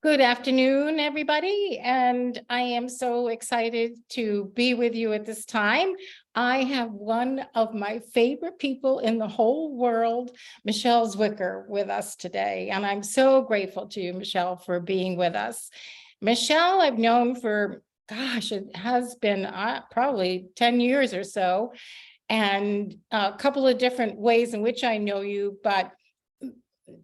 Good afternoon, everybody, and I am so excited to be with you at this time. I have one of my favorite people in the whole world, Meshell Zwicker, with us today, and I'm so grateful to you, Meshell, for being with us. Meshell, I've known for, gosh, it has been probably 10 years or so, and a couple of different ways in which I know you, but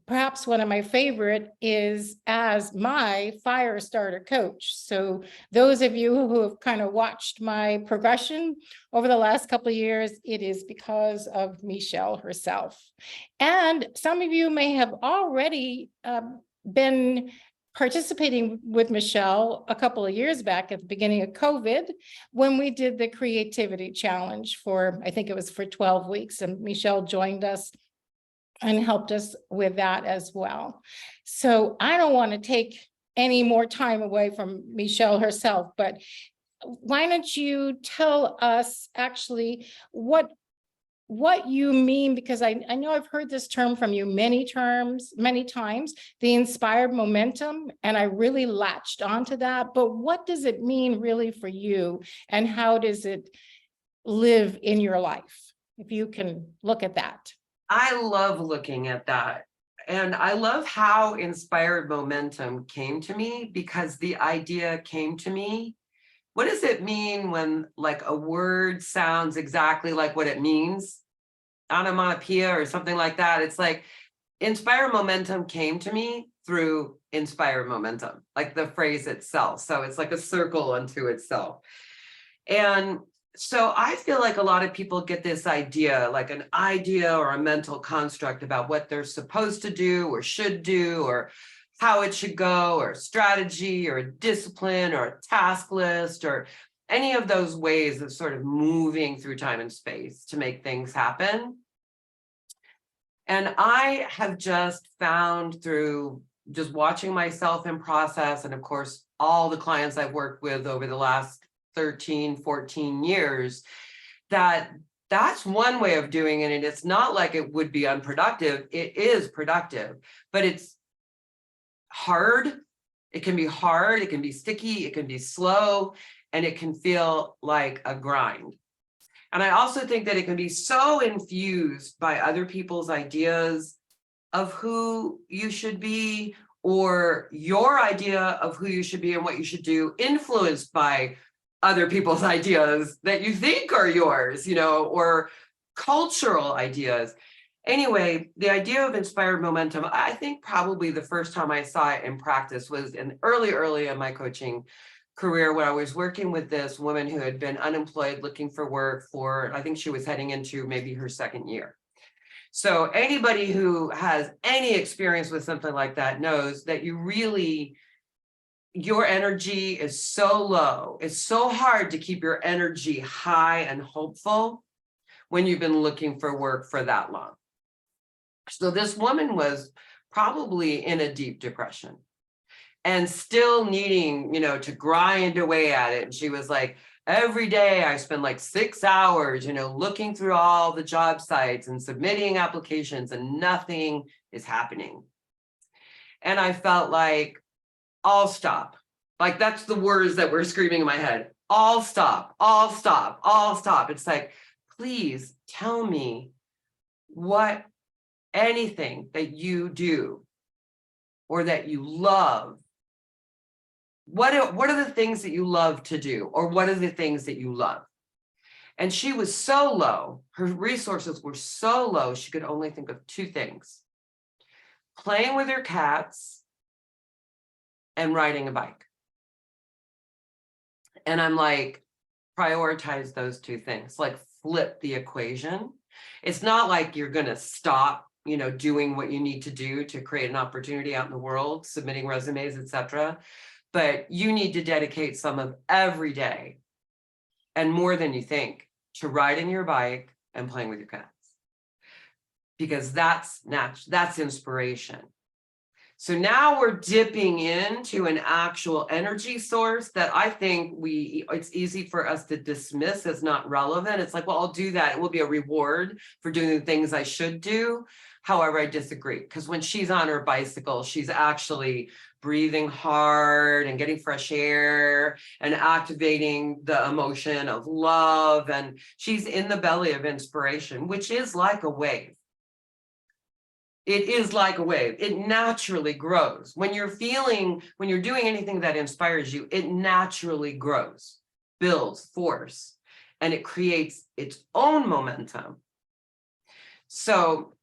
perhaps one of my favorite is as my Firestarter coach. So those of you who have kind of watched my progression over the last couple of years, it is because of Meshell herself. And some of you may have already been participating with Meshell a couple of years back at the beginning of COVID, when we did the creativity challenge for, I think it was for 12 weeks, and Meshell joined us and helped us with that as well. So I don't want to take any more time away from Meshell herself, but why don't you tell us actually what you mean, because I know I've heard this term from you many times, the inspired momentum, and I really latched onto that, but what does it mean really for you, and how does it live in your life? If you can look at that. I love looking at that. And I love how inspired momentum came to me, because the idea came to me. What does it mean when like a word sounds exactly like what it means? Onomatopoeia or something like that. It's like inspired momentum came to me through inspired momentum, like the phrase itself. So it's like a circle unto itself. And so I feel like a lot of people get this idea, like an idea or a mental construct about what they're supposed to do or should do, or how it should go, or strategy, or a discipline, or a task list, or any of those ways of sort of moving through time and space to make things happen. And I have just found through just watching myself in process, and of course, all the clients I've worked with over the last 13, 14 years, that's one way of doing it. And it's not like it would be unproductive. It is productive, but it's hard. It can be hard. It can be sticky. It can be slow, and it can feel like a grind. And I also think that it can be so infused by other people's ideas of who you should be, or your idea of who you should be and what you should do, influenced by other people's ideas that you think are yours, or cultural ideas. Anyway, the idea of inspired momentum, I think probably the first time I saw it in practice was in early in my coaching career, when I was working with this woman who had been unemployed, looking for work for, I think she was heading into maybe her second year. So anybody who has any experience with something like that knows that your energy is so low. It's so hard to keep your energy high and hopeful when you've been looking for work for that long. So this woman was probably in a deep depression and still needing, to grind away at it. And she was like, every day I spend like 6 hours, looking through all the job sites and submitting applications, and nothing is happening. And I felt like, all stop. Like, that's the words that were screaming in my head. All stop, all stop, all stop. It's like, please tell me anything that you do or that you love. What are the things that you love to do, or what are the things that you love? And she was so low, her resources were so low, she could only think of 2 things: playing with her cats and riding a bike. And I'm like, prioritize those 2 things, like flip the equation. It's not like you're going to stop, doing what you need to do to create an opportunity out in the world, submitting resumes, etc. But you need to dedicate some of every day, and more than you think, to riding your bike and playing with your cats, because that's inspiration. So now we're dipping into an actual energy source that I think it's easy for us to dismiss as not relevant. It's like, well, I'll do that. It will be a reward for doing the things I should do. However, I disagree, because when she's on her bicycle, she's actually breathing hard and getting fresh air and activating the emotion of love. And she's in the belly of inspiration, which is like a wave. It is like a wave. It naturally grows. When you're doing anything that inspires you, it naturally grows, builds force, and it creates its own momentum. So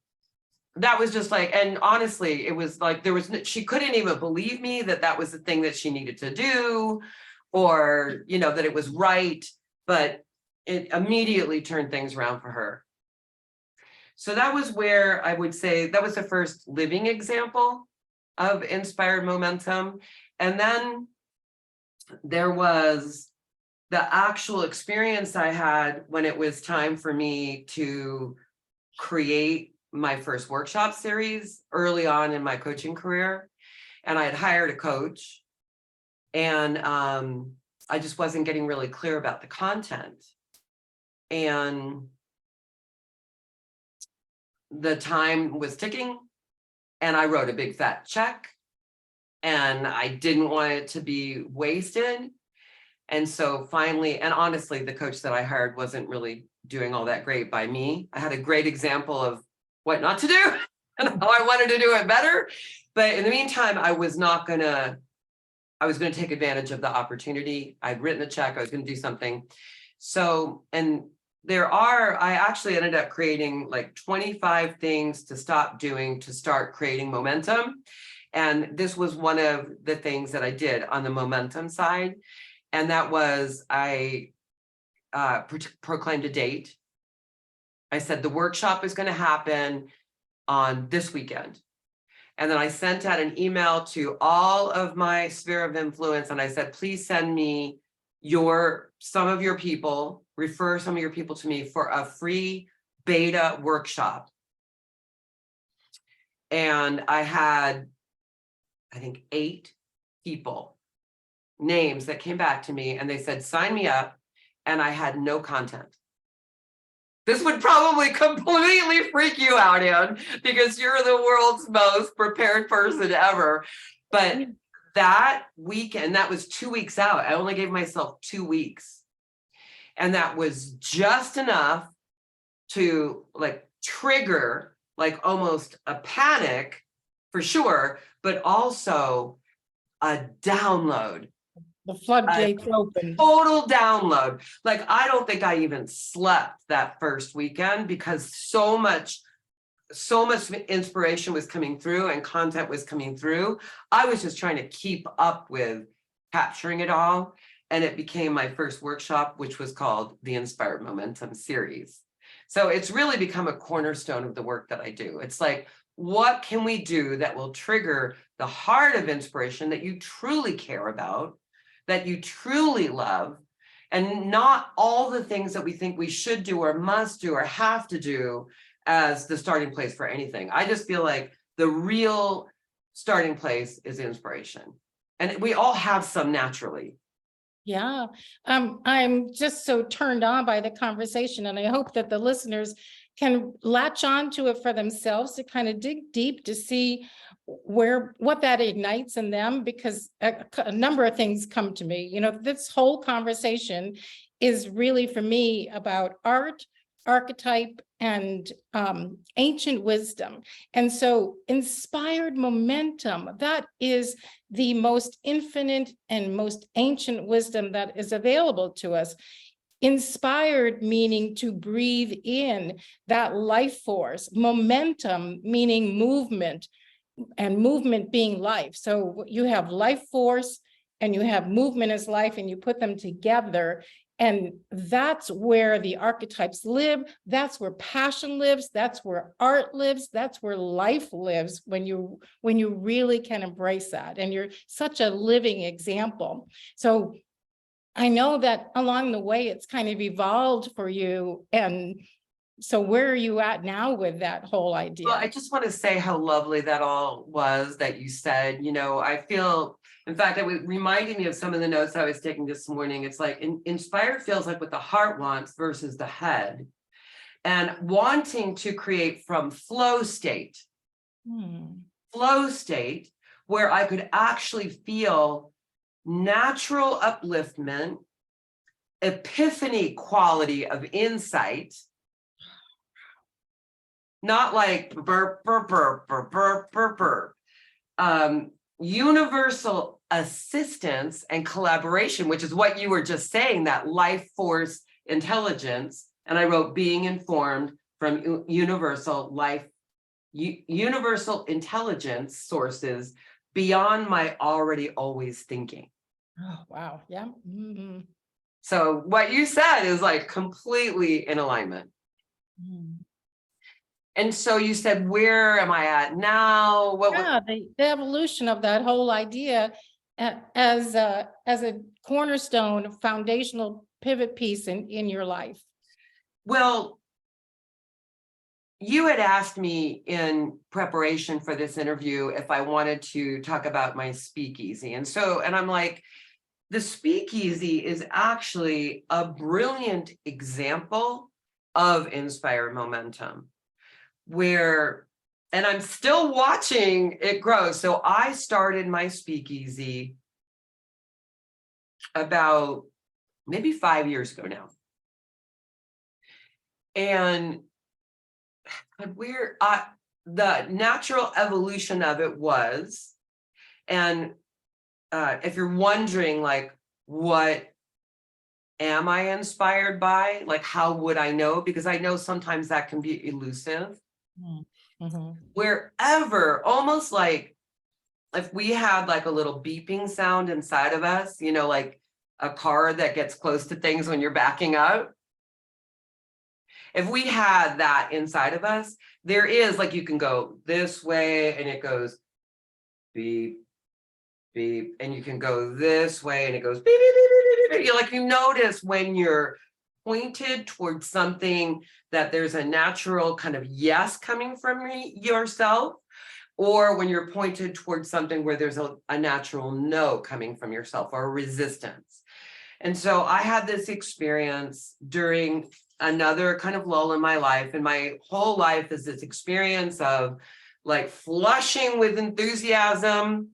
that was just like, and honestly, it was like, she couldn't even believe me that was the thing that she needed to do, or, that it was right, but it immediately turned things around for her. So that was where I would say that was the first living example of inspired momentum. And then there was the actual experience I had when it was time for me to create my first workshop series early on in my coaching career. And I had hired a coach, and I just wasn't getting really clear about the content. And the time was ticking, and I wrote a big fat check, and I didn't want it to be wasted. And so finally, and honestly, the coach that I hired wasn't really doing all that great by me. I had a great example of what not to do and how I wanted to do it better. But in the meantime, I was going to take advantage of the opportunity. I'd written the check, I was going to do something. So, and I actually ended up creating like 25 things to stop doing to start creating momentum. And this was one of the things that I did on the momentum side. And that was, I proclaimed a date. I said the workshop is going to happen on this weekend. And then I sent out an email to all of my sphere of influence. And I said, please send me some of your people, refer some of your people to me for a free beta workshop. And I had, I think, 8 people, names that came back to me, and they said, sign me up. And I had no content. This would probably completely freak you out, Ann, because you're the world's most prepared person ever. But that weekend, that was 2 weeks out. I only gave myself 2 weeks. And that was just enough to like trigger like almost a panic for sure, but also a download. The floodgates opened. Total download. Like, I don't think I even slept that first weekend because so much inspiration was coming through and content was coming through. I was just trying to keep up with capturing it all. And it became my first workshop, which was called the Inspired Momentum series. So it's really become a cornerstone of the work that I do. It's like, what can we do that will trigger the heart of inspiration that you truly care about, that you truly love, and not all the things that we think we should do or must do or have to do as the starting place for anything. I just feel like the real starting place is inspiration. And we all have some naturally. Yeah, I'm just so turned on by the conversation, and I hope that the listeners can latch on to it for themselves to kind of dig deep to see what that ignites in them, because a number of things come to me. This whole conversation is really, for me, about art, archetype, and ancient wisdom. And so inspired momentum, that is the most infinite and most ancient wisdom that is available to us. Inspired meaning to breathe in that life force, momentum meaning movement, and movement being life. So you have life force and you have movement as life, and you put them together. And that's where the archetypes live. That's where passion lives. That's where art lives. That's where life lives when you really can embrace that. And you're such a living example. So I know that along the way, it's kind of evolved for you. And so where are you at now with that whole idea? Well, I just want to say how lovely that all was that you said. I feel, in fact, it reminded me of some of the notes I was taking this morning. It's like inspired feels like what the heart wants versus the head. and wanting to create from flow state, where I could actually feel natural upliftment, epiphany quality of insight, not like burp, burp, burp, burp, burp, burp, burp. Universal assistance and collaboration, which is what you were just saying, that life force intelligence. And I wrote being informed from universal intelligence sources beyond my already always thinking. Oh, wow. Yeah. Mm-hmm. So what you said is like completely in alignment. Mm. And so you said, where am I at now? Yeah, the evolution of that whole idea as a cornerstone, foundational pivot piece in your life. Well, you had asked me in preparation for this interview if I wanted to talk about my speakeasy. And I'm like, the speakeasy is actually a brilliant example of inspired momentum, and I'm still watching it grow. So I started my speakeasy about maybe 5 years ago now. And the natural evolution of it was, and if you're wondering, like, what am I inspired by? Like, how would I know? Because I know sometimes that can be elusive. Mm-hmm. Wherever, almost like if we had like a little beeping sound inside of us, like a car that gets close to things when you're backing up. If we had that inside of us, there is, like, you can go this way and it goes beep, beep, and you can go this way and it goes beep, beep, beep, beep, beep, beep. You notice when you're pointed towards something that there's a natural kind of yes coming from yourself, or when you're pointed towards something where there's a natural no coming from yourself, or a resistance. And so I had this experience during another kind of lull in my life, and my whole life is this experience of like flushing with enthusiasm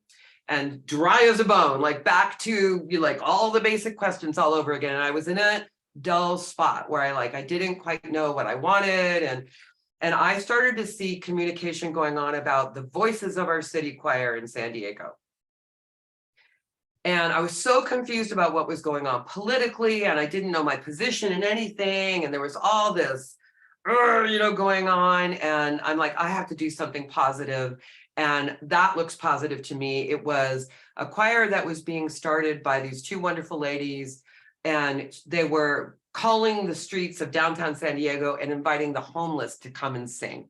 and dry as a bone, like back to like all the basic questions all over again. And I was in a dull spot where I didn't quite know what I wanted. And I started to see communication going on about the voices of our city choir in San Diego. And I was so confused about what was going on politically, and I didn't know my position in anything. And there was all this, going on. And I'm like, I have to do something positive. And that looks positive to me. It was a choir that was being started by these two wonderful ladies, and they were calling the streets of downtown San Diego and inviting the homeless to come and sing.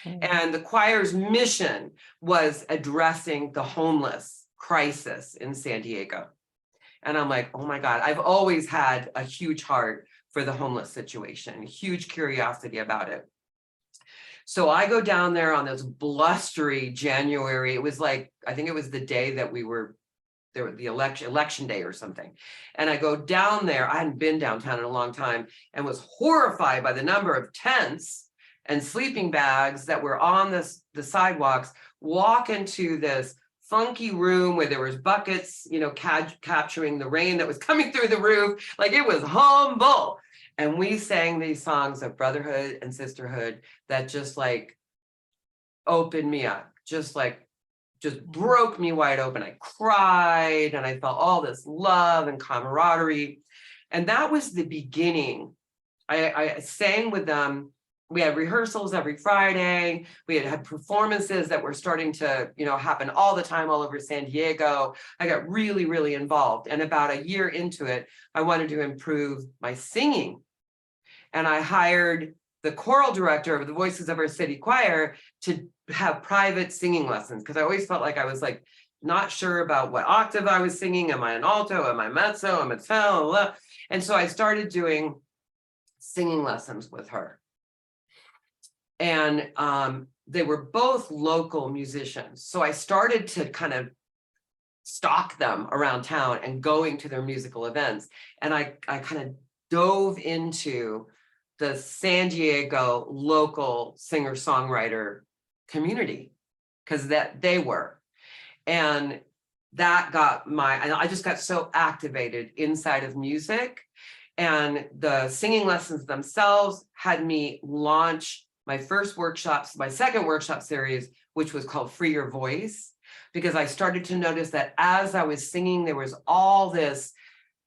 And the choir's mission was addressing the homeless crisis in San Diego. And I'm like, oh my God, I've always had a huge heart for the homeless situation, huge curiosity about it. So I go down there on this blustery January. It was like, I think it was the day that we were there, the election day or something. And I go down there. I hadn't been downtown in a long time and was horrified by the number of tents and sleeping bags that were on the sidewalks. Walk into this funky room where there was buckets, capturing the rain that was coming through the roof. Like, it was humble. And we sang these songs of brotherhood and sisterhood that just like opened me up, just broke me wide open. I cried and I felt all this love and camaraderie. And that was the beginning. I sang with them. We had rehearsals every Friday. We had performances that were starting to, happen all the time all over San Diego. I got really, really involved. And about a year into it, I wanted to improve my singing. And I hired the choral director of the Voices of Our City Choir to have private singing lessons, because I always felt like I was like not sure about what octave I was singing. Am I an alto? Am I mezzo? Am I tenor? And so I started doing singing lessons with her. And they were both local musicians. So I started to kind of stalk them around town and going to their musical events. And I kind of dove into the San Diego local singer-songwriter community, because that they were. And that got and I just got so activated inside of music. And the singing lessons themselves had me launch my first workshops, my second workshop series, which was called Free Your Voice, because I started to notice that as I was singing, there was all this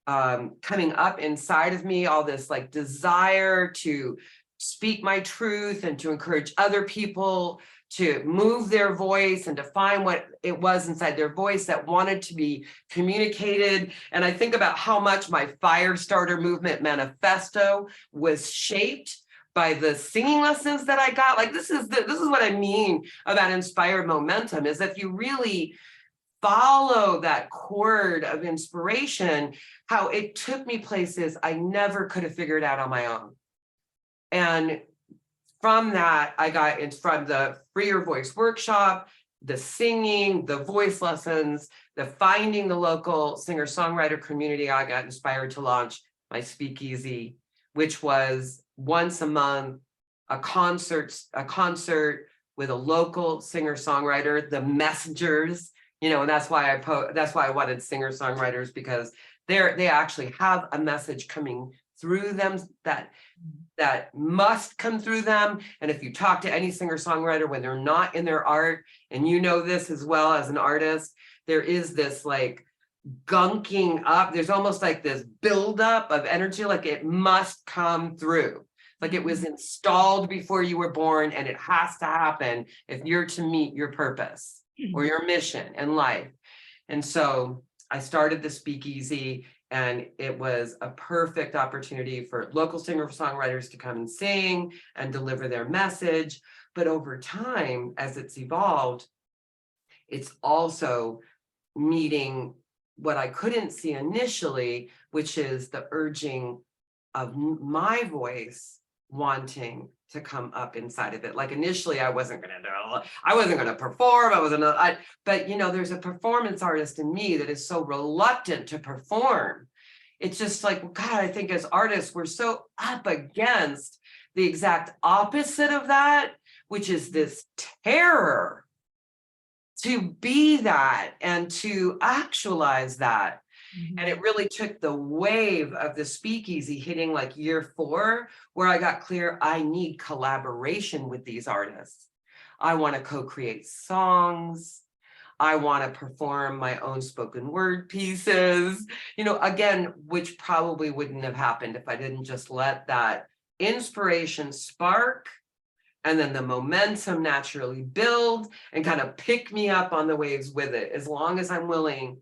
coming up inside of me, all this like desire to speak my truth and to encourage other people to move their voice and to find what it was inside their voice that wanted to be communicated. And I think about how much my Firestarter movement manifesto was shaped by the singing lessons that I got. Like this is what I mean about inspired momentum, is if you really follow that chord of inspiration, how it took me places I never could have figured out on my own. And from that, I got in from the Free Your Voice workshop, the singing, the voice lessons, the finding the local singer-songwriter community. I got inspired to launch my speakeasy, which was once a month, a concert with a local singer-songwriter, the messengers, and that's why I wanted singer-songwriters, because they actually have a message coming through them that must come through them. And if you talk to any singer-songwriter when they're not in their art, and you know this as well as an artist, there is this like gunking up. There's almost like this buildup of energy, like it must come through. Like it was installed before you were born, and it has to happen if you're to meet your purpose or your mission in life. And so I started the speakeasy, and it was a perfect opportunity for local singer-songwriters to come and sing and deliver their message. But over time, as it's evolved, it's also meeting what I couldn't see initially, which is the urging of my voice wanting to come up inside of it. Like initially I wasn't going to perform. But there's a performance artist in me that is so reluctant to perform. It's just like, God, I think as artists, we're so up against the exact opposite of that, which is this terror to be that and to actualize that. And it really took the wave of the speakeasy hitting like year 4, where I got clear, I need collaboration with these artists. I want to co-create songs. I want to perform my own spoken word pieces, again, which probably wouldn't have happened if I didn't just let that inspiration spark and then the momentum naturally build and kind of pick me up on the waves with it, as long as I'm willing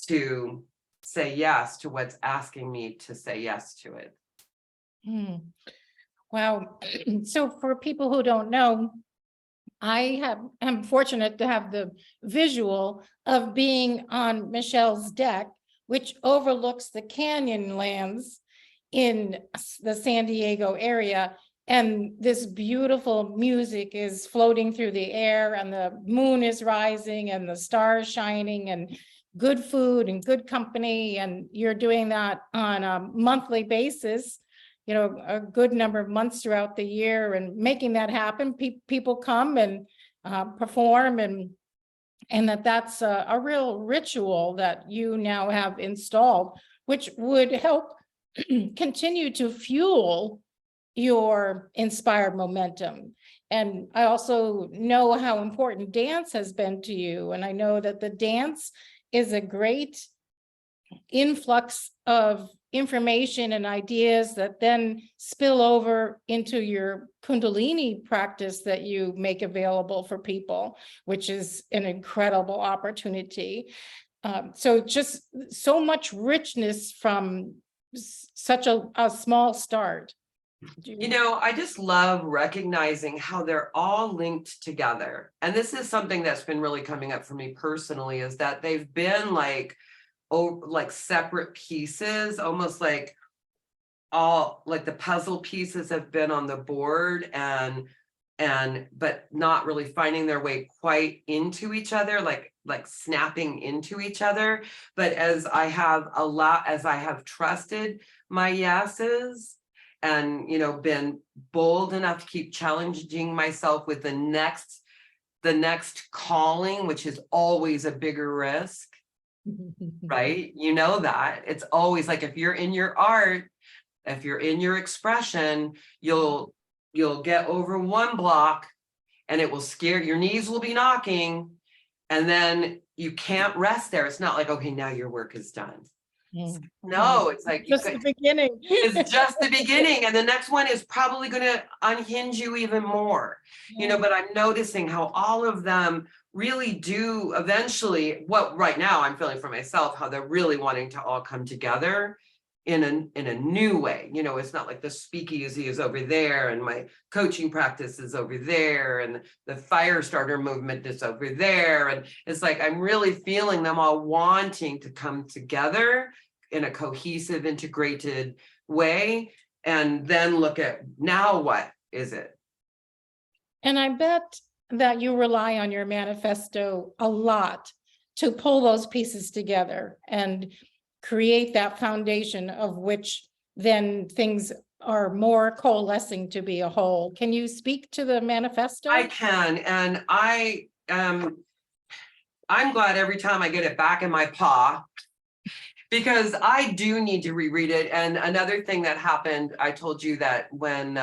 to say yes to what's asking me to say yes to it. Wow. So for people who don't know, I'm fortunate to have the visual of being on Meshell's deck, which overlooks the Canyonlands in the San Diego area. And this beautiful music is floating through the air, and the moon is rising and the stars shining, and good food and good company. And you're doing that on a monthly basis, a good number of months throughout the year, and making that happen. People come and perform, and that's a real ritual that you now have installed, which would help continue to fuel your inspired momentum. And I also know how important dance has been to you. And I know that the dance is a great influx of information and ideas that then spill over into your Kundalini practice that you make available for people, which is an incredible opportunity. So just so much richness from such a small start. I just love recognizing how they're all linked together. And this is something that's been really coming up for me personally, is that they've been like separate pieces, almost like all like the puzzle pieces have been on the board but not really finding their way quite into each other, like snapping into each other. But as I have trusted my yeses and, you know, been bold enough to keep challenging myself with the next calling, which is always a bigger risk, right? You know that it's always like, if you're in your art, if you're in your expression, you'll get over one block and it will scare, your knees will be knocking, and then you can't rest there. It's not like, okay, now your work is done. No, it's like Just the beginning. it's just the beginning, and the next one is probably going to unhinge you even more, you know. But I'm noticing how all of them really do eventually, what right now I'm feeling for myself, how they're really wanting to all come together in a new way. You know, it's not like the speakeasy is over there and my coaching practice is over there and the Firestarter movement is over there, and it's like I'm really feeling them all wanting to come together in a cohesive, integrated way, and then look at, now what is it? And I bet that you rely on your manifesto a lot to pull those pieces together and create that foundation of which then things are more coalescing to be a whole. Can you speak to the manifesto? I can, and I'm glad every time I get it back in my paw, because I do need to reread it. And another thing that happened, I told you that when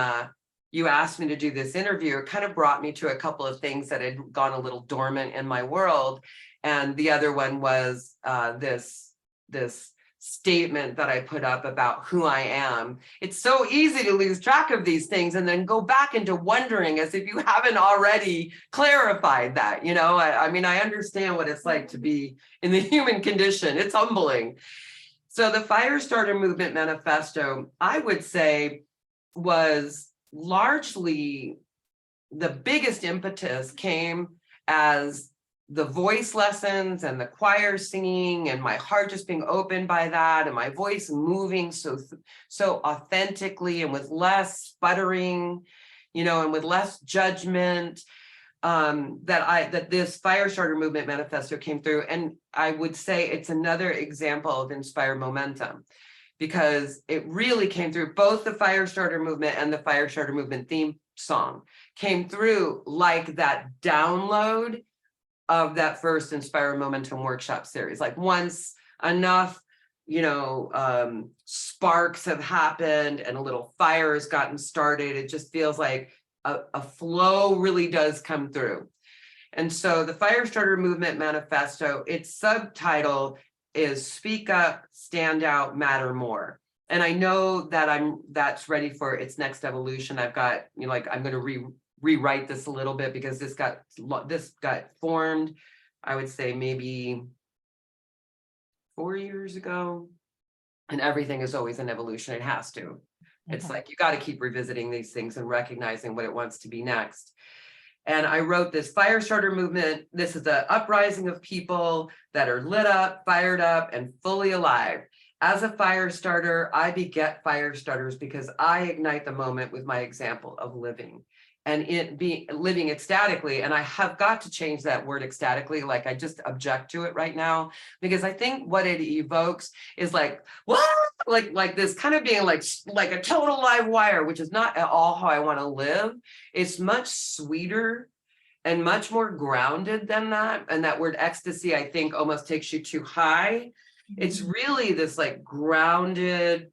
you asked me to do this interview, it kind of brought me to a couple of things that had gone a little dormant in my world. And the other one was this statement that I put up about who I am. It's so easy to lose track of these things and then go back into wondering, as if you haven't already clarified that. You know, I mean, I understand what it's like to be in the human condition. It's humbling. So the Firestarter Movement Manifesto, I would say, was largely, the biggest impetus came as the voice lessons and the choir singing, and my heart just being opened by that, and my voice moving so authentically and with less sputtering, you know, and with less judgment, that this Firestarter Movement Manifesto came through. And I would say it's another example of inspired momentum, because it really came through. Both the Firestarter Movement and the Firestarter Movement theme song came through like that download of that first Inspire Momentum workshop series. Like, once enough, you know, sparks have happened and a little fire has gotten started, it just feels like a flow really does come through. And so the Firestarter Movement Manifesto, its subtitle is Speak Up, Stand Out, Matter More. And I know that that's ready for its next evolution. I've got, you know, like, I'm going to rewrite this a little bit, because this got formed, I would say maybe 4 years ago, and everything is always an evolution. It has to. It's like, you got to keep revisiting these things and recognizing what it wants to be next. And I wrote this Firestarter Movement. This is an uprising of people that are lit up, fired up, and fully alive. As a fire starter, I beget fire starters because I ignite the moment with my example of living, and living ecstatically. And I have got to change that word ecstatically. Like, I just object to it right now, because I think what it evokes is like, what? Like this kind of being like a total live wire, which is not at all how I want to live. It's much sweeter and much more grounded than that. And that word ecstasy, I think, almost takes you too high. It's really this like grounded,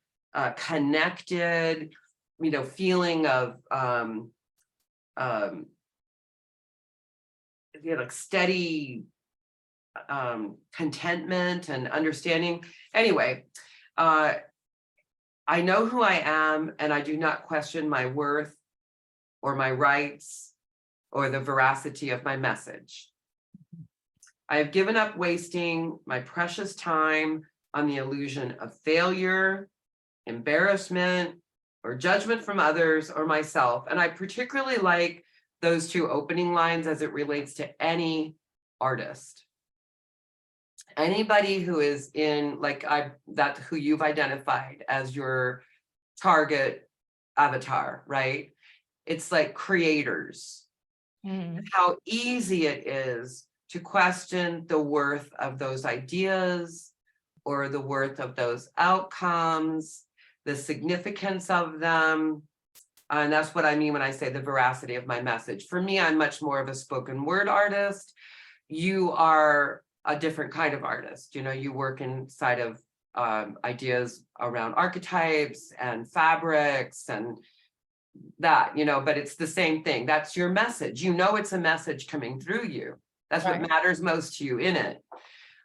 connected, you know, feeling of you know, like steady contentment and understanding. Anyway, I know who I am, and I do not question my worth or my rights or the veracity of my message. I have given up wasting my precious time on the illusion of failure, embarrassment, or judgment from others or myself. And I particularly like those two opening lines as it relates to any artist. Anybody who is in, like, who you've identified as your target avatar, right? It's like creators. How easy it is to question the worth of those ideas or the worth of those outcomes, the significance of them. And that's what I mean when I say the veracity of my message. For me, I'm much more of a spoken word artist. You are a different kind of artist. You know, you work inside of ideas around archetypes and fabrics and that, you know, but it's the same thing. That's your message. You know, it's a message coming through you. That's what matters most to you in it.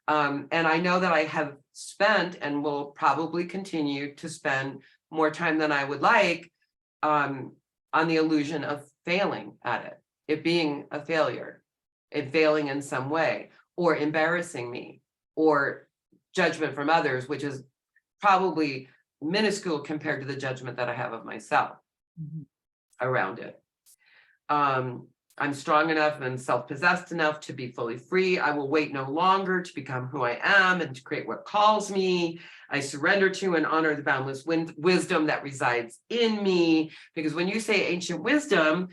And I know that I have spent and will probably continue to spend more time than I would like on the illusion of failing at it being a failure, it failing in some way, or embarrassing me, or judgment from others, which is probably minuscule compared to the judgment that I have of myself around it. I'm strong enough and self-possessed enough to be fully free. I will wait no longer to become who I am and to create what calls me. I surrender to and honor the boundless wisdom that resides in me. Because when you say ancient wisdom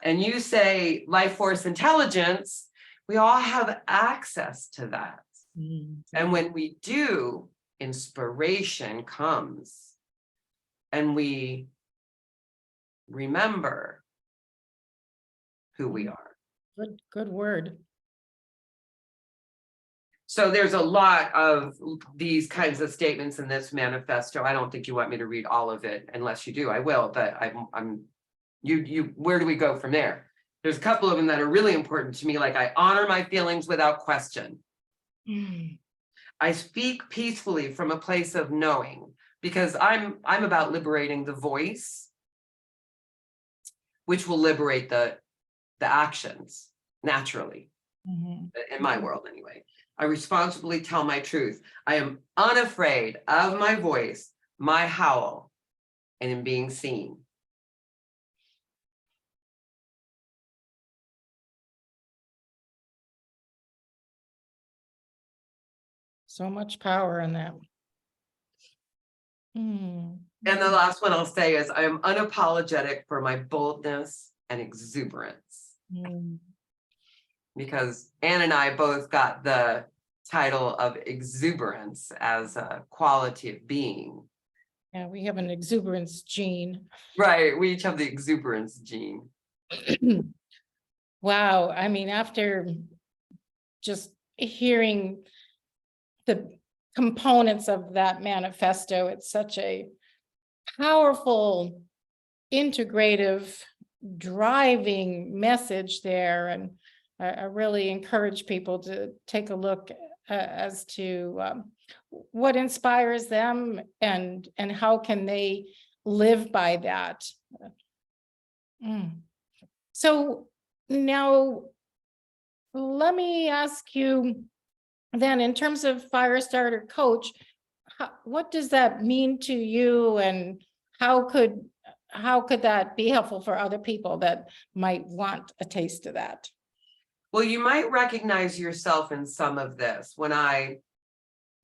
and you say life force intelligence, we all have access to that. And when we do, inspiration comes and we remember who we are. Good word. So there's a lot of these kinds of statements in this manifesto. I don't think you want me to read all of it. Unless you do, I will, but where do we go from there? There's a couple of them that are really important to me, like I honor my feelings without question. I speak peacefully from a place of knowing, because I'm about liberating the voice, which will liberate the actions naturally, in my world anyway. I responsibly tell my truth. I am unafraid of my voice, my howl, and in being seen. So much power in that. And the last one I'll say is I am unapologetic for my boldness and exuberance. Because Anne and I both got the title of exuberance as a quality of being. Yeah, we have an exuberance gene. Right, we each have the exuberance gene. Wow, I mean, after just hearing the components of that manifesto, it's such a powerful, integrative, driving message there. And I really encourage people to take a look as to what inspires them and how can they live by that. So now let me ask you then, in terms of Firestarter Coach, what does that mean to you, and how could that be helpful for other people that might want a taste of that? Well, you might recognize yourself in some of this when I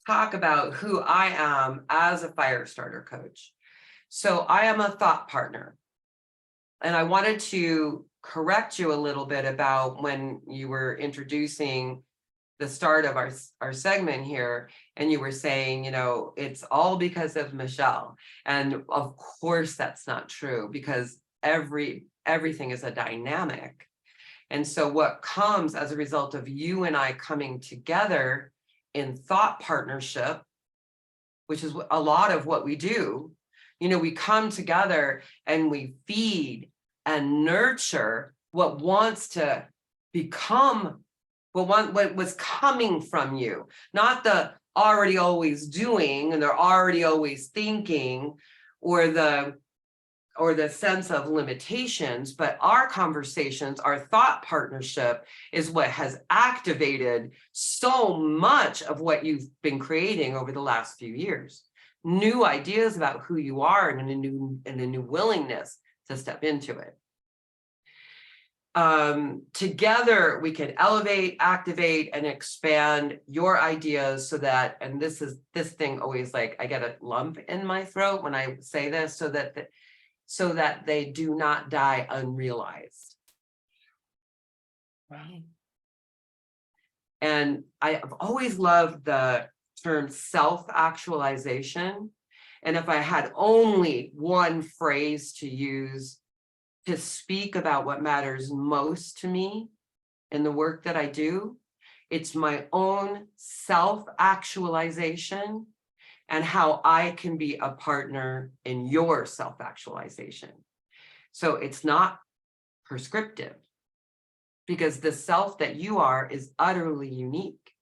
talk about who I am as a Firestarter coach. So I am a thought partner. And I wanted to correct you a little bit about when you were introducing the start of our segment here, and you were saying, you know, it's all because of Meshell. And of course that's not true, because everything is a dynamic. And so what comes as a result of you and I coming together in thought partnership, which is a lot of what we do, you know, we come together and we feed and nurture what wants to become what was coming from you, not the already always doing and they're already always thinking, or the sense of limitations, but our conversations, our thought partnership is what has activated so much of what you've been creating over the last few years. New ideas about who you are and a new willingness to step into it. Together we can elevate, activate, and expand your ideas so that, and this thing always, like, I get a lump in my throat when I say this, so that they do not die unrealized. Wow. And I've always loved the term self-actualization. And if I had only one phrase to use to speak about what matters most to me in the work that I do, it's my own self-actualization and how I can be a partner in your self-actualization. So it's not prescriptive, because the self that you are is utterly unique,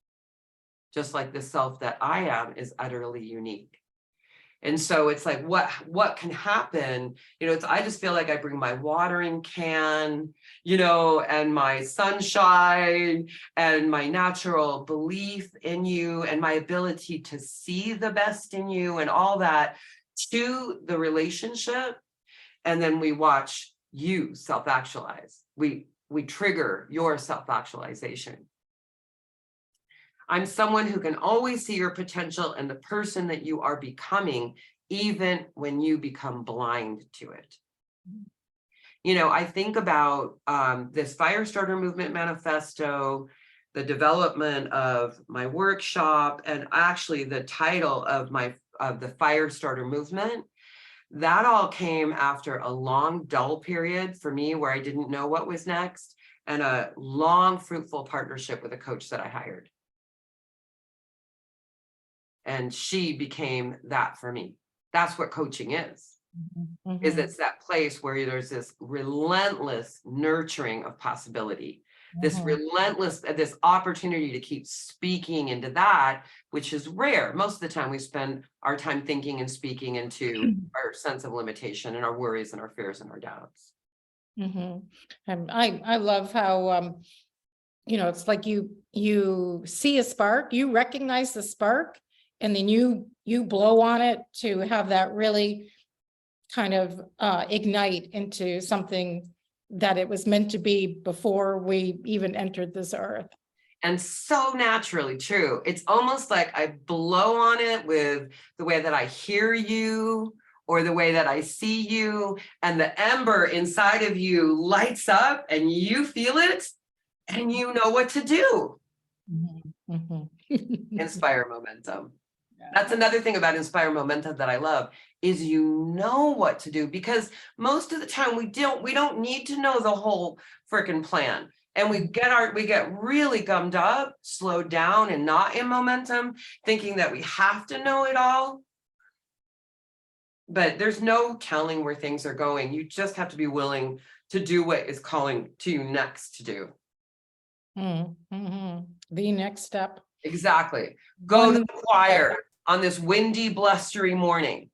just like the self that I am is utterly unique. And so it's like, what can happen? I just feel like I bring my watering can, and my sunshine and my natural belief in you and my ability to see the best in you and all that to the relationship. And then we watch you self-actualize. We trigger your self-actualization. I'm someone who can always see your potential and the person that you are becoming, even when you become blind to it. I think about this Firestarter Movement Manifesto, the development of my workshop, and actually the title of the Firestarter Movement. That all came after a long, dull period for me where I didn't know what was next, and a long, fruitful partnership with a coach that I hired. And she became that for me. That's what coaching is. Mm-hmm. Is it's that place where there's this relentless nurturing of possibility, this this opportunity to keep speaking into that, which is rare. Most of the time we spend our time thinking and speaking into our sense of limitation and our worries and our fears and our doubts. And I love how, it's like you see a spark, you recognize the spark, and then you blow on it to have that really kind of ignite into something that it was meant to be before we even entered this earth. And so naturally true. It's almost like I blow on it with the way that I hear you or the way that I see you, and the ember inside of you lights up and you feel it and you know what to do. Inspire momentum. That's another thing about Inspire Momentum that I love, is you know what to do, because most of the time we don't need to know the whole freaking plan. And we get really gummed up, slowed down, and not in momentum, thinking that we have to know it all. But there's no telling where things are going. You just have to be willing to do what is calling to you next to do. The next step. Exactly. Go to the choir on this windy, blustery morning.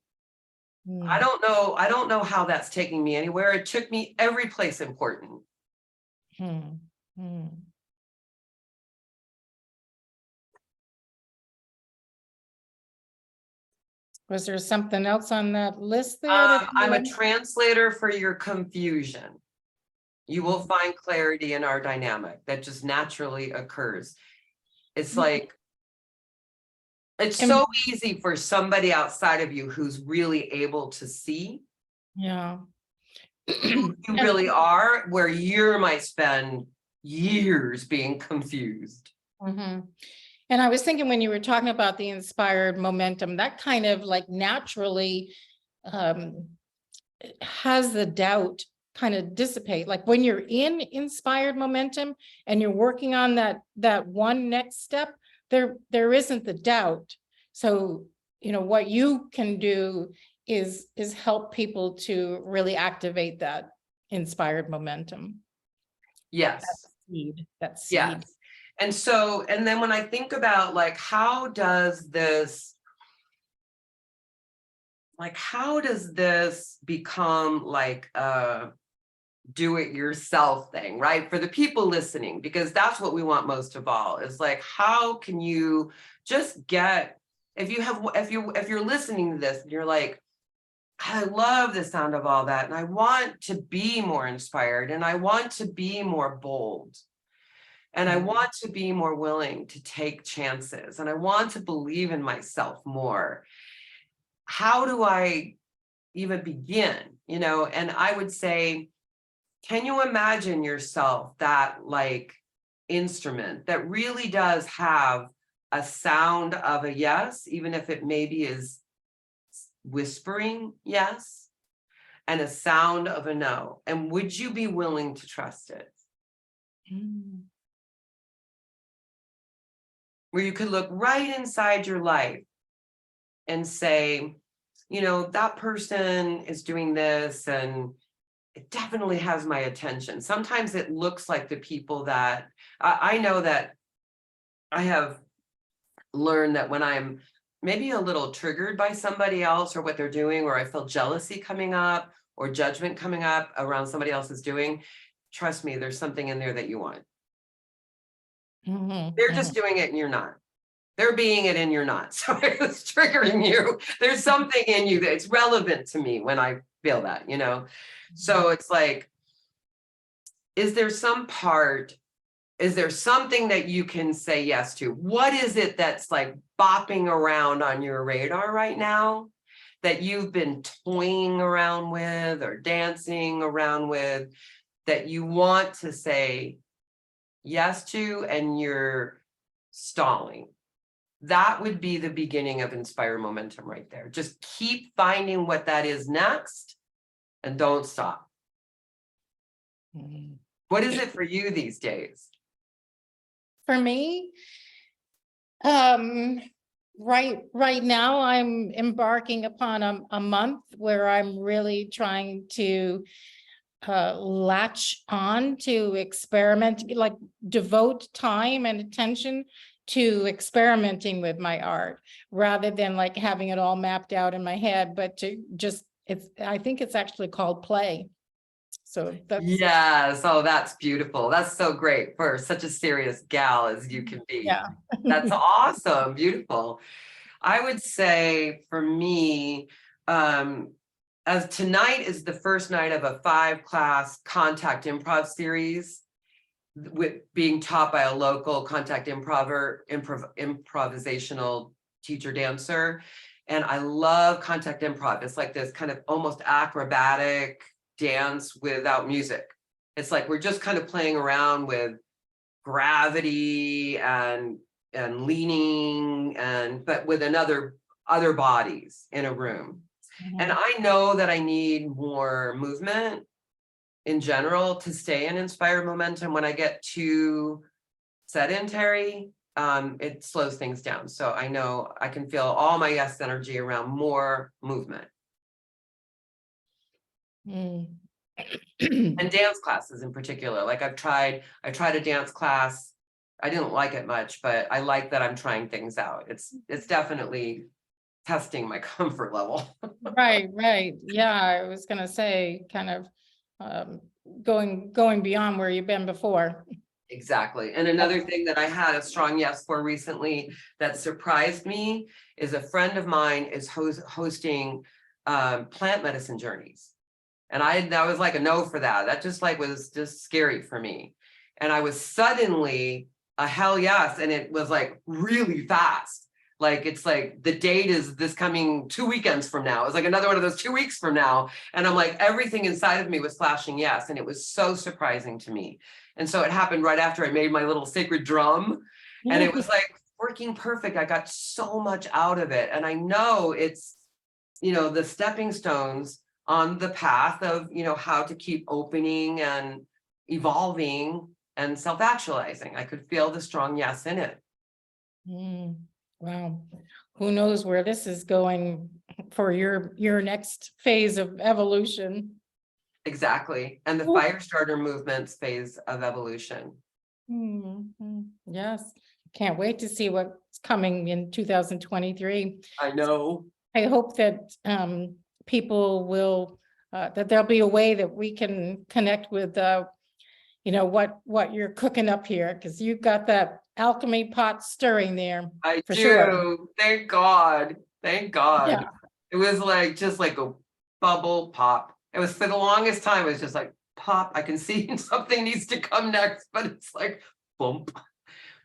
I don't know how that's taking me anywhere. It took me every place important. Was there something else on that list there? I'm a translator for your confusion. You will find clarity in our dynamic that just naturally occurs. It's like, it's so easy for somebody outside of you who's really able to see who you really are, where you might spend years being confused. And I was thinking, when you were talking about the inspired momentum, that kind of like naturally has the doubt kind of dissipate. Like when you're in inspired momentum and you're working on that one next step, there isn't the doubt. So, what you can do is help people to really activate that inspired momentum. Yes. That seed. Yes. And then when I think about like, how does this become like a do-it-yourself thing, right? For the people listening, because that's what we want most of all, is like, how can you just get, if you're listening to this and you're like, I love the sound of all that, and I want to be more inspired, and I want to be more bold, and I want to be more willing to take chances, and I want to believe in myself more. How do I even begin? And I would say, can you imagine yourself that like instrument that really does have a sound of a yes, even if it maybe is whispering yes and a sound of a no? And would you be willing to trust it? Mm. Where you could look right inside your life and say, that person is doing this and it definitely has my attention. Sometimes it looks like the people that I know that I have learned that when I'm maybe a little triggered by somebody else or what they're doing, or I feel jealousy coming up or judgment coming up around somebody else's doing, trust me, there's something in there that you want. Mhm, They're just mhm. doing it and you're not. They're being it and you're not. So it's triggering you. There's something in you that's relevant to me when I feel that, So it's like, is there something that you can say yes to? What is it that's like bopping around on your radar right now that you've been toying around with or dancing around with that you want to say yes to and you're stalling? That would be the beginning of Inspire Momentum right there. Just keep finding what that is next and don't stop. Mhm. What is it for you these days? For me, um, right now I'm embarking upon a month where I'm really trying to latch on to experiment, like devote time and attention to experimenting with my art rather than like having it all mapped out in my head, but to just, I think it's actually called play. So that's, Yes. Oh, that's beautiful. That's so great for such a serious gal as you can be. yeah. That's awesome. Beautiful. I would say for me, as tonight is the first night of a 5-class contact improv series with being taught by a local contact improvisational teacher dancer. And I love contact improv. It's like this kind of almost acrobatic dance without music. It's like we're just kind of playing around with gravity and leaning but with other bodies in a room. And Mhm. I know that I need more movement in general to stay in Inspire Momentum. When I get too sedentary, it slows things down. So I know I can feel all my yes energy around more movement. Mm. And dance classes in particular. Like I tried a dance class. I didn't like it much, but I like that I'm trying things out. It's definitely testing my comfort level. Right. Yeah, I was gonna say kind of going beyond where you've been before. Exactly. And another thing that I had a strong yes for recently that surprised me is a friend of mine is hosting plant medicine journeys. And that was like a no for that. That just like was just scary for me. And I was suddenly a hell yes. And it was like really fast. Like it's like the date is this coming 2 weekends from now. It's like another one of those 2 weeks from now. And I'm like, everything inside of me was flashing yes. And it was so surprising to me. And so it happened right after I made my little sacred drum. And it was like working perfect. I got so much out of it. And I know it's, the stepping stones on the path of, how to keep opening and evolving and self-actualizing. I could feel the strong yes in it. Mm, wow. Who knows where this is going for your next phase of evolution. Exactly. And the Firestarter movement's phase of evolution. Yes. Can't wait to see what's coming in 2023. I know. I hope that people will that there'll be a way that we can connect with what you're cooking up here, because you've got that alchemy pot stirring there I for sure. do. Thank God. Thank God. Yeah. It was like just like a bubble pop. It was for the longest time. It was just like pop. I can see something needs to come next, but it's like bump.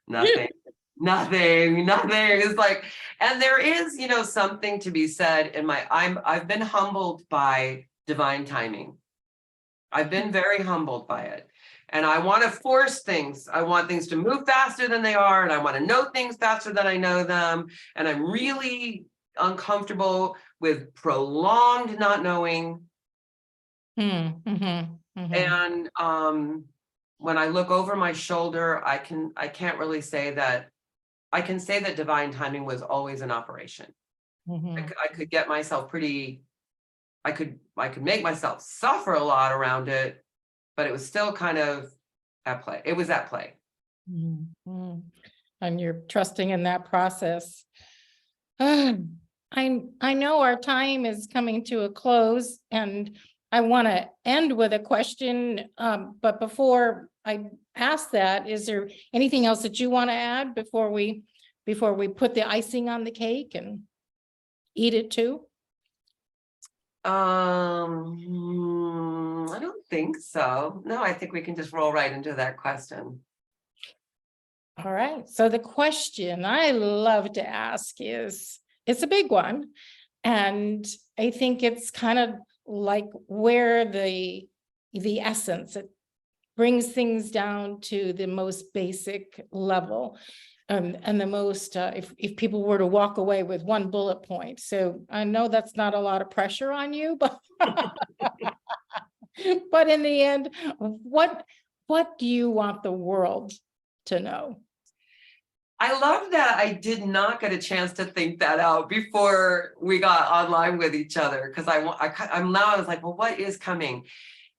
Nothing. Nothing. It's like, and there is, something to be said in I've been humbled by divine timing. I've been very humbled by it. And I want to force things. I want things to move faster than they are. And I want to know things faster than I know them. And I'm really uncomfortable with prolonged not knowing. And when I look over my shoulder, I can't really say that. I can say that divine timing was always in operation. I could get myself I could make myself suffer a lot around it, but it was still kind of at play. It was at play. And you're trusting in that process. I know our time is coming to a close, and I want to end with a question. But before I ask that, is there anything else that you want to add before we put the icing on the cake and eat it too? I don't think so. No, I think we can just roll right into that question. All right. So the question I love to ask is, it's a big one. And I think it's kind of like where the essence, it brings things down to the most basic level. And the most, if people were to walk away with one bullet point. So I know that's not a lot of pressure on you, but but in the end, what do you want the world to know? I love that I did not get a chance to think that out before we got online with each other, because I'm now, I was like, well, what is coming?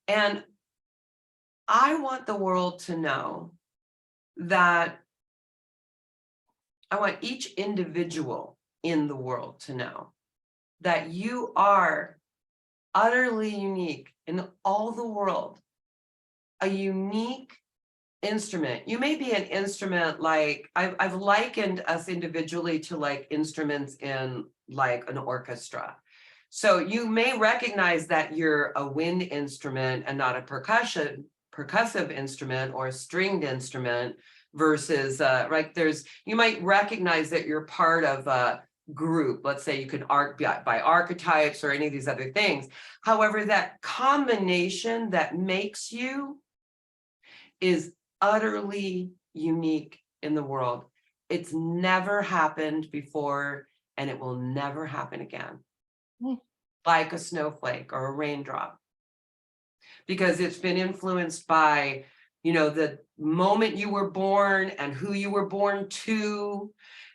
And I want the world to know that I want each individual in the world to know that you are utterly unique in all the world, a unique instrument. You may be an instrument, like I've likened us individually to like instruments in like an orchestra. So you may recognize that you're a wind instrument and not a percussive instrument or a stringed instrument versus right, you might recognize that you're part of a group. Let's say you could by archetypes or any of these other things. However, that combination that makes you is utterly unique in the world. It's never happened before, and it will never happen again. Like a snowflake or a raindrop, because it's been influenced by, the moment you were born and who you were born to,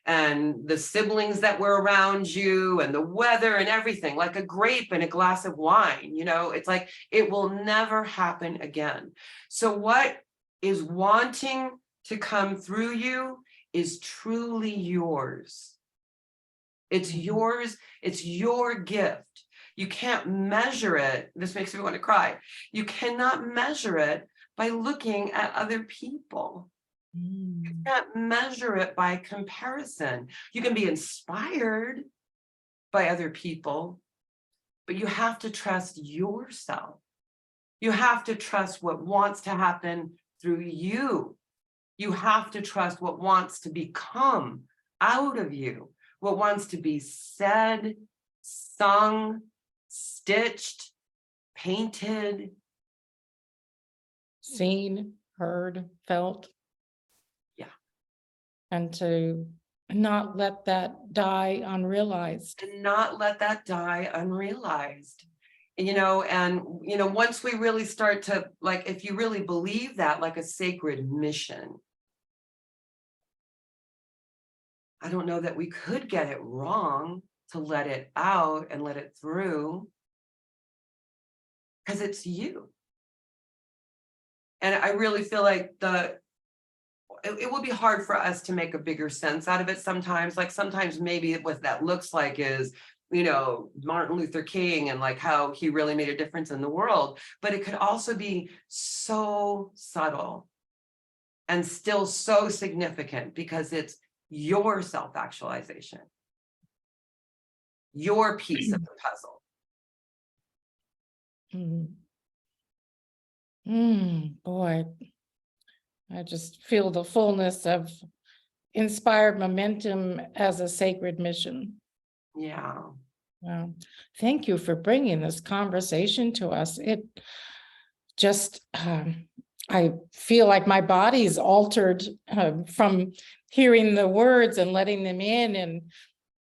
and the siblings that were around you, and the weather and everything, like a grape and a glass of wine. It's like it will never happen again. So what is wanting to come through you is truly yours. It's yours. It's your gift. You can't measure it. This makes me want to cry. You cannot measure it by looking at other people. You can't measure it by comparison. You can be inspired by other people, but you have to trust yourself. You have to trust what wants to happen through you. You have to trust what wants to become out of you, what wants to be said, sung, stitched, painted, seen, heard, felt. Yeah. And to not let that die unrealized. And not let that die unrealized. And once we really start to, like, if you really believe that, like a sacred mission, I don't know that we could get it wrong to let it out and let it through, because it's you. And I really feel like it will be hard for us to make a bigger sense out of it sometimes. Like sometimes maybe what that looks like is, Martin Luther King and like how he really made a difference in the world. But it could also be so subtle and still so significant, because it's your self-actualization, your piece of the puzzle. Boy, I just feel the fullness of inspired momentum as a sacred mission. Yeah. Well, thank you for bringing this conversation to us. It just, I feel like my body's altered from hearing the words and letting them in. And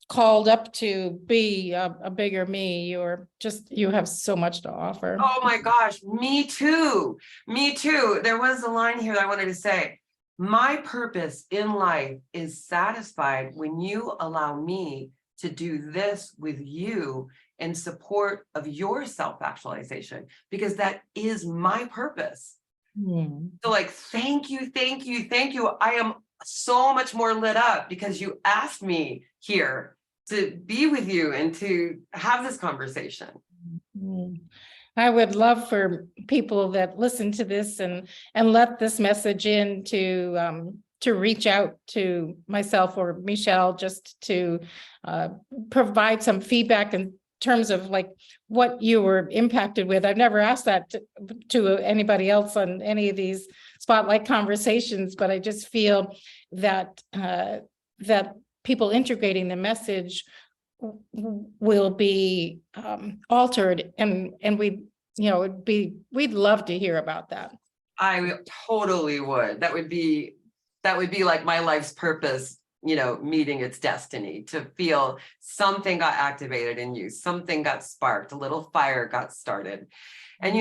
called up to be a bigger me. You have so much to offer. Oh my gosh, me too. Me too. There was a line here that I wanted to say. My purpose in life is satisfied when you allow me to do this with you in support of your self-actualization, because that is my purpose. So like, thank you, thank you, thank you. I am so much more lit up because you asked me here to be with you and to have this conversation. I would love for people that listen to this and let this message in to reach out to myself or Meshell, just to provide some feedback in terms of like what you were impacted with. I've never asked that to anybody else on any of these spotlight conversations, but I just feel that that people integrating the message will be altered, and we, we'd love to hear about that. I totally would. That would be like my life's purpose, meeting its destiny, to feel something got activated in you, something got sparked, a little fire got started. And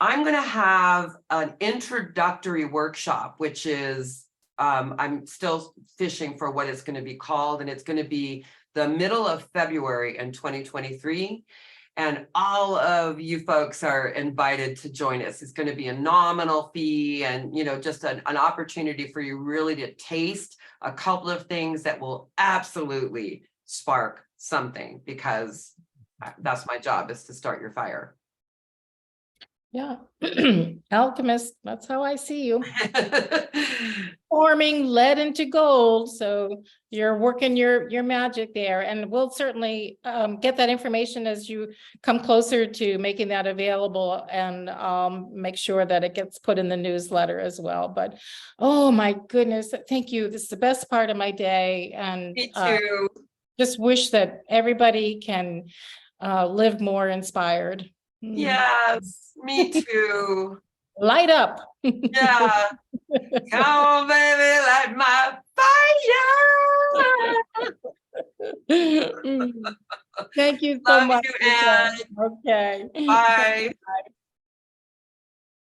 I'm going to have an introductory workshop, which is I'm still fishing for what it's going to be called, and it's going to be the middle of February in 2023. And all of you folks are invited to join us. It's going to be a nominal fee, and just an opportunity for you really to taste a couple of things that will absolutely spark something, because that's my job, is to start your fire. Yeah. Alchemist, that's how I see you. Forming lead into gold. So you're working your magic there, and we'll certainly get that information as you come closer to making that available, and make sure that it gets put in the newsletter as well. But oh my goodness, thank you. This is the best part of my day, and Me too. just wish that everybody can live more inspired. Yes, me too. Light up. Yeah. Come on, baby, light my fire. Thank you so Love much. you, Anne. Okay. Bye.